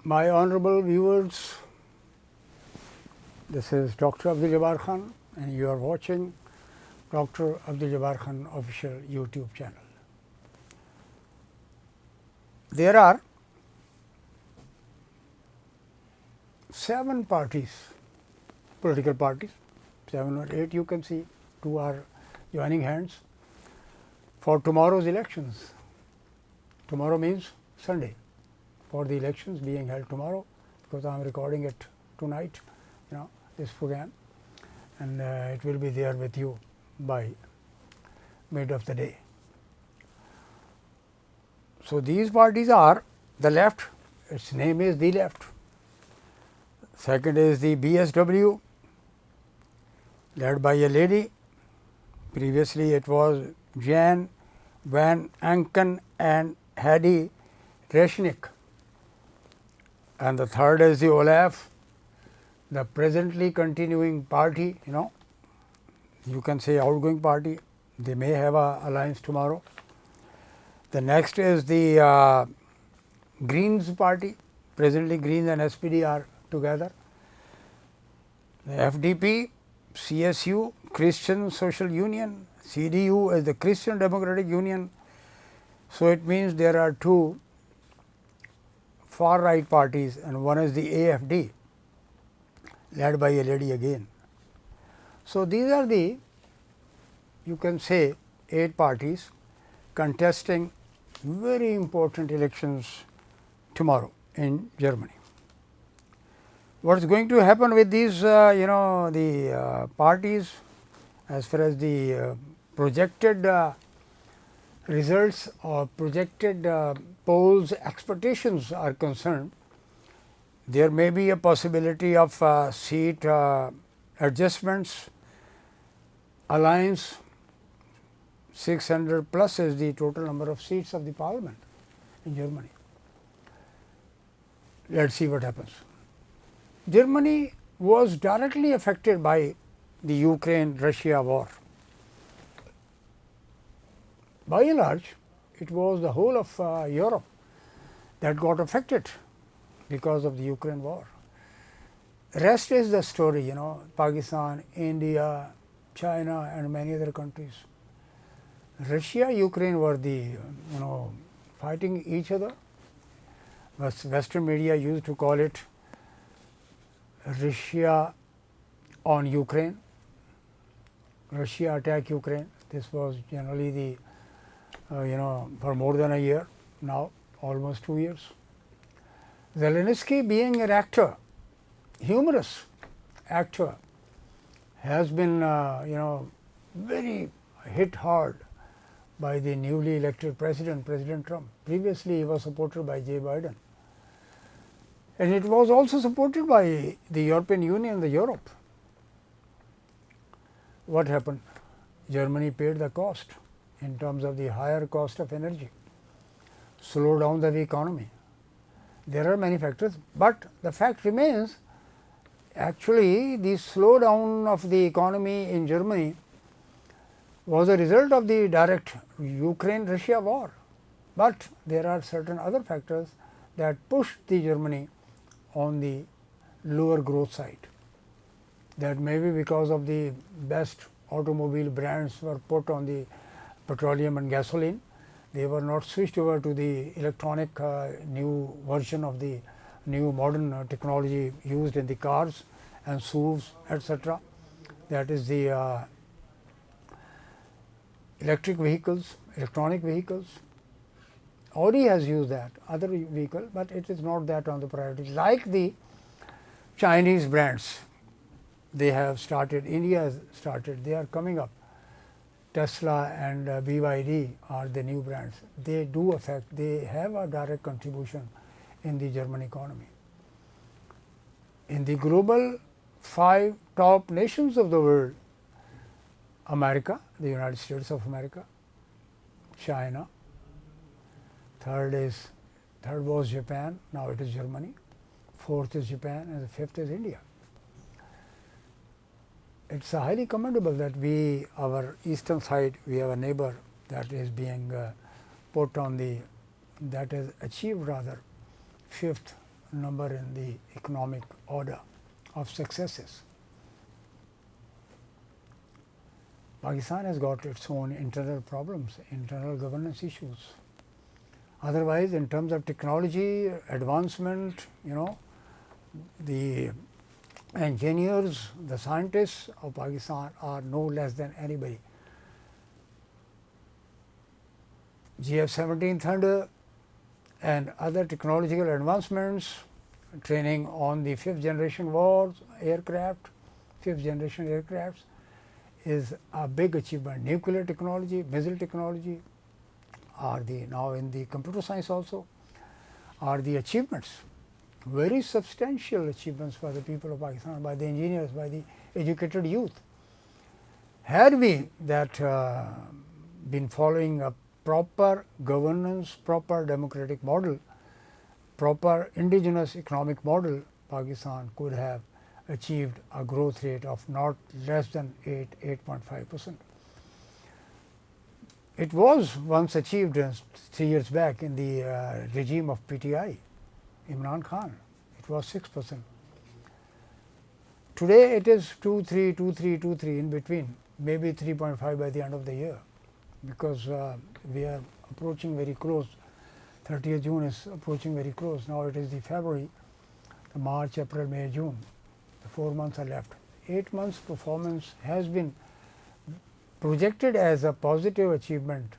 My honorable viewers, this is Dr. Abdul Jabbar Khan and you are watching Dr. Abdul Jabbar Khan official YouTube channel. There are 7 parties, political parties, 7 or 8 you can see, 2 are joining hands for tomorrow's elections. Tomorrow means Sunday, for the elections being held tomorrow, because I am recording it tonight, this program, and it will be there with you by mid of the day. So, these parties are the left, its name is the left. Second is the BSW, led by a lady. Previously, it was Jan van Anken and Hedy Reshnik. And the third is the OLAF, the presently continuing party, you can say outgoing party, they may have a alliance tomorrow. The next is the Greens party, presently Greens and SPD are together. The FDP, CSU, Christian Social Union, CDU is the Christian Democratic Union. So, it means there are 2 far right parties and one is the AFD, led by a lady again. So, these are the, you can say, 8 parties contesting very important elections tomorrow in Germany. What is going to happen with these, the parties as far as the projected results or projected polls expectations are concerned, there may be a possibility of seat adjustments, alliance. 600 plus is the total number of seats of the parliament in Germany. Let us see what happens. Germany was directly affected by the Ukraine-Russia war. By and large, it was the whole of Europe that got affected because of the Ukraine war. Rest is the story, Pakistan, India, China and many other countries. Russia, Ukraine were the, fighting each other. Western media used to call it Russia on Ukraine, Russia attack Ukraine. This was generally the, for more than a year now, almost 2 years. Zelensky, being an actor, humorous actor, has been, very hit hard by the newly elected President Trump. Previously, he was supported by Joe Biden. And it was also supported by the European Union and the Europe. What happened? Germany paid the cost in terms of the higher cost of energy, slow down the economy. There are many factors, but the fact remains actually the slowdown of the economy in Germany was a result of the direct Ukraine-Russia war, but there are certain other factors that pushed the Germany on the lower growth side. That may be because of the best automobile brands were put on the petroleum and gasoline. They were not switched over to the electronic new version of the new modern technology used in the cars and SUVs, etc. That is the electric vehicles, electronic vehicles. Audi has used that other vehicle, but it is not that on the priority. Like the Chinese brands, they have started, India has started, they are coming up. Tesla and BYD are the new brands. They do affect, they have a direct contribution in the German economy. In the global 5 top nations of the world, America, the United States of America, China, third was Japan, now it is Germany, 4th is Japan and the 5th is India. It is highly commendable that we, our eastern side, we have a neighbor that is being put on the, that has achieved rather 5th number in the economic order of successes. Pakistan has got its own internal problems, internal governance issues. Otherwise, in terms of technology advancement, the engineers, the scientists of Pakistan are no less than anybody. GF-17 Thunder and other technological advancements, training on the 5th generation wars aircraft, 5th generation aircrafts is a big achievement. Nuclear technology, missile technology are the now in the computer science also are the achievements, very substantial achievements for the people of Pakistan, by the engineers, by the educated youth. Had we that been following a proper governance, proper democratic model, proper indigenous economic model, Pakistan could have achieved a growth rate of not less than 8.5%. It was once achieved 3 years back in the regime of PTI, Imran Khan. It was 6%. Today it is 2.3, 2.3, 2.3 in between, maybe 3.5 by the end of the year, because we are approaching very close. 30th June is approaching very close. Now it is the February, the March, April, May, June. The 4 months are left. 8 months performance has been projected as a positive achievement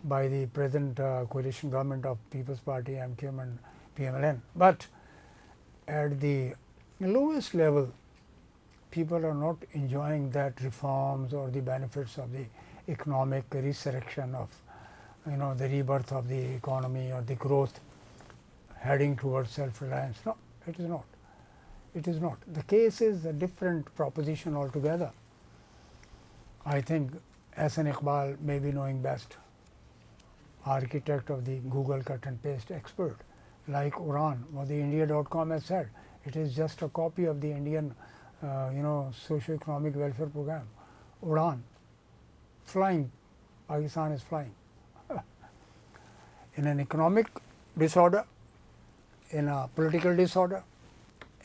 by the present coalition government of People's Party, MQM and PMLN. But at the lowest level, people are not enjoying that reforms or the benefits of the economic resurrection of the rebirth of the economy or the growth heading towards self-reliance. No, it is not. It is not. The case is a different proposition altogether. I think Hassan Iqbal may be knowing best, architect of the Google cut and paste expert, like Uran, what the India.com has said. It is just a copy of the Indian socio-economic welfare program. Uran, flying, Pakistan is flying. In an economic disorder, in a political disorder,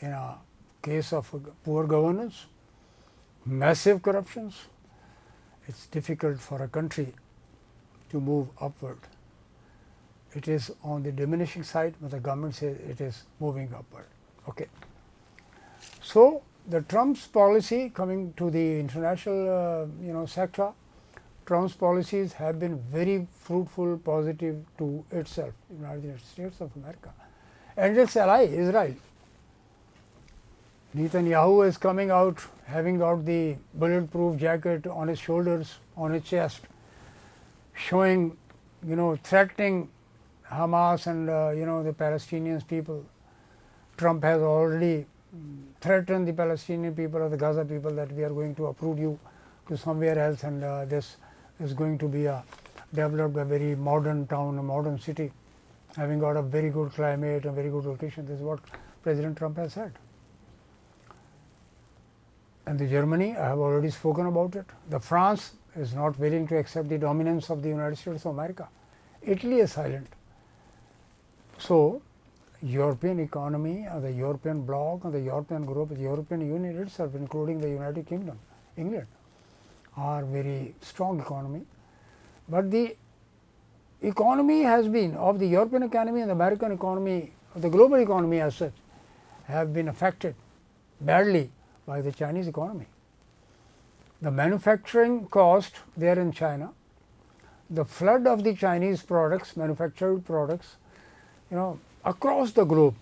in a case of poor governance, massive corruptions, it is difficult for a country to move upward. It is on the diminishing side, but the government says it is moving upward. Okay. So, the Trump's policy, coming to the international sector, Trump's policies have been very fruitful, positive to itself, United States of America, and its ally Israel. Netanyahu is coming out, having got the bulletproof jacket on his shoulders, on his chest, showing, threatening Hamas and the Palestinian people. Trump has already threatened the Palestinian people or the Gaza people that we are going to uproot you to somewhere else, and this is going to be developed a very modern town, a modern city, having got a very good climate, a very good location. This is what President Trump has said. And the Germany, I have already spoken about it. The France is not willing to accept the dominance of the United States of America. Italy is silent. So, European economy, or the European bloc, or the European group, the European Union itself, including the United Kingdom, England, are very strong economy. But the economy has been of the European economy and the American economy, the global economy as such, have been affected badly by the Chinese economy. The manufacturing cost there in China, the flood of the Chinese products, manufactured products, across the globe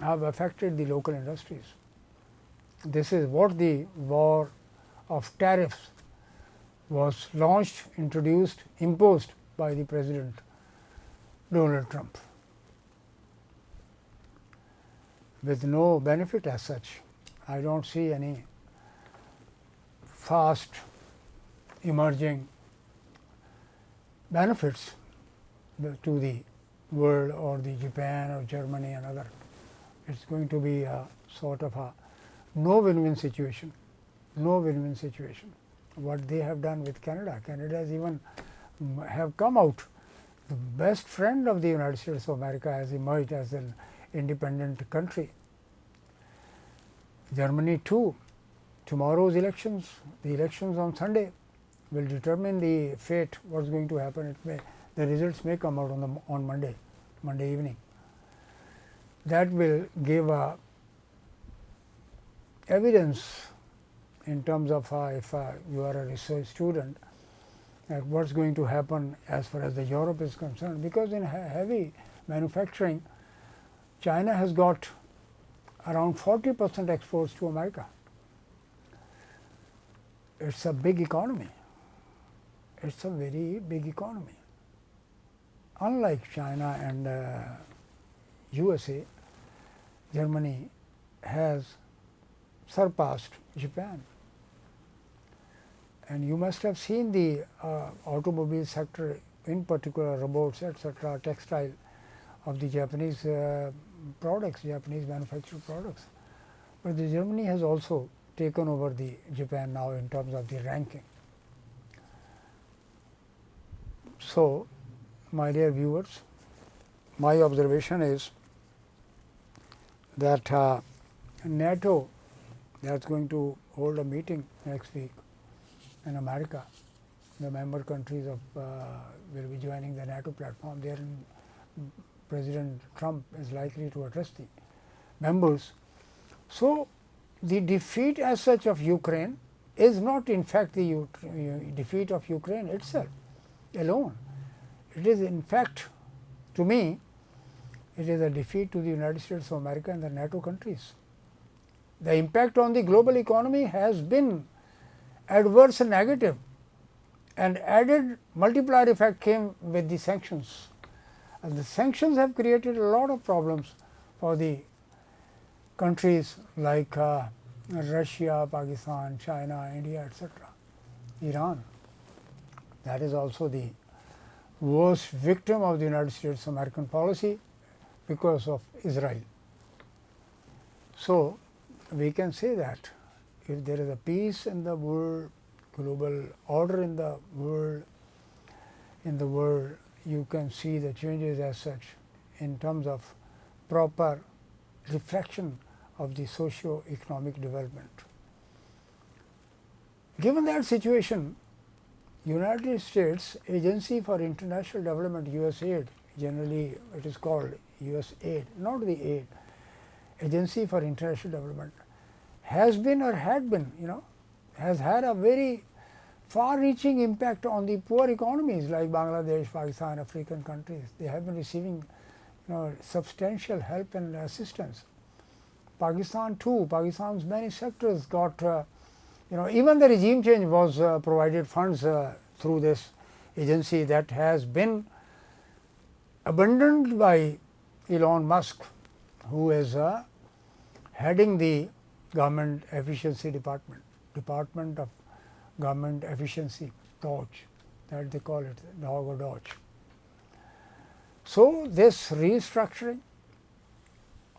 have affected the local industries. This is what the war of tariffs was launched, introduced, imposed by the President Donald Trump, with no benefit as such. I do not see any fast emerging benefits to the world or the Japan or Germany and other. It is going to be a sort of a no win-win situation, no win-win situation. What they have done with Canada, Canada has even have come out. The best friend of the United States of America has emerged as an independent country. Germany too, tomorrow's elections, the elections on Sunday will determine the fate, what is going to happen. The results may come out on Monday evening. That will give evidence in terms of if you are a research student, what is going to happen as far as the Europe is concerned, because in heavy manufacturing, China has got around 40% exports to America. It's a big economy. It's a very big economy. Unlike China and USA, Germany has surpassed Japan. And you must have seen the automobile sector, in particular robots, etc., textile of the Japanese products, Japanese manufactured products. But the Germany has also taken over the Japan now in terms of the ranking. So, my dear viewers, my observation is that NATO, that's going to hold a meeting next week in America. The member countries of will be joining the NATO platform. There, President Trump is likely to address the members. So, the defeat as such of Ukraine is not in fact the defeat of Ukraine itself alone. It is in fact, to me, it is a defeat to the United States of America and the NATO countries. The impact on the global economy has been adverse and negative, and added multiplier effect came with the sanctions. And the sanctions have created a lot of problems for the countries like Russia, Pakistan, China, India, etc., Iran. That is also the worst victim of the United States American policy because of Israel. So, we can say that if there is a peace in the world, global order in the world, you can see the changes as such in terms of proper reflection of the socio-economic development. Given that situation, United States Agency for International Development, USAID, generally it is called USAID, not the aid, Agency for International Development, has been or had been, has had a very far-reaching impact on the poor economies like Bangladesh, Pakistan, African countries. They have been receiving, substantial help and assistance. Pakistan too, Pakistan's many sectors got, even the regime change was provided funds through this agency that has been abandoned by Elon Musk, who is heading the Government Efficiency Department, Department of Government Efficiency, DOGE, that they call it, DOG or DOGE. So, this restructuring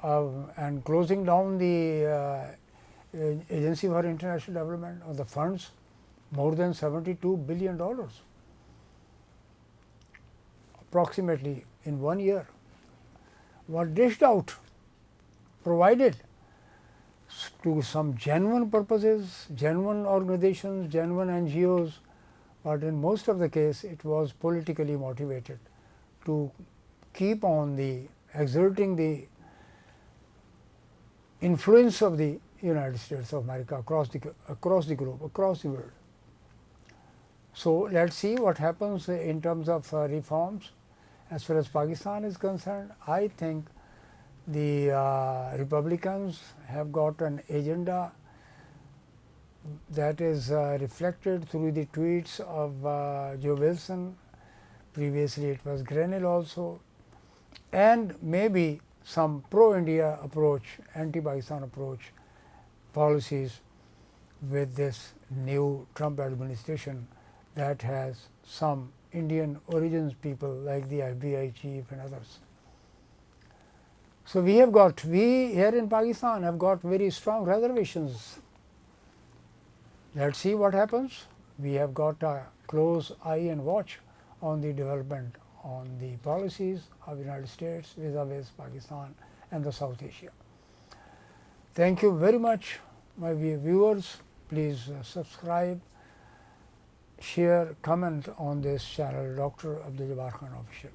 and closing down the Agency for International Development of the funds, more than $72 billion approximately in 1 year, were dished out, provided to some genuine purposes, genuine organizations, genuine NGOs, but in most of the case it was politically motivated to keep on exerting the influence of the United States of America across the globe, across the world. So, let us see what happens in terms of reforms. As far as Pakistan is concerned, I think the Republicans have got an agenda that is reflected through the tweets of Joe Wilson. Previously, it was Grenell also, and maybe some pro-India approach, anti-Pakistan approach policies with this new Trump administration that has some Indian origins people like the FBI chief and others. So, we here in Pakistan have got very strong reservations. Let us see what happens. We have got a close eye and watch on the development, on the policies of the United States vis-a-vis Pakistan and the South Asia. Thank you very much, my viewers. Please subscribe, share, comment on this channel, Dr. Abdul Jabbar Khan Official.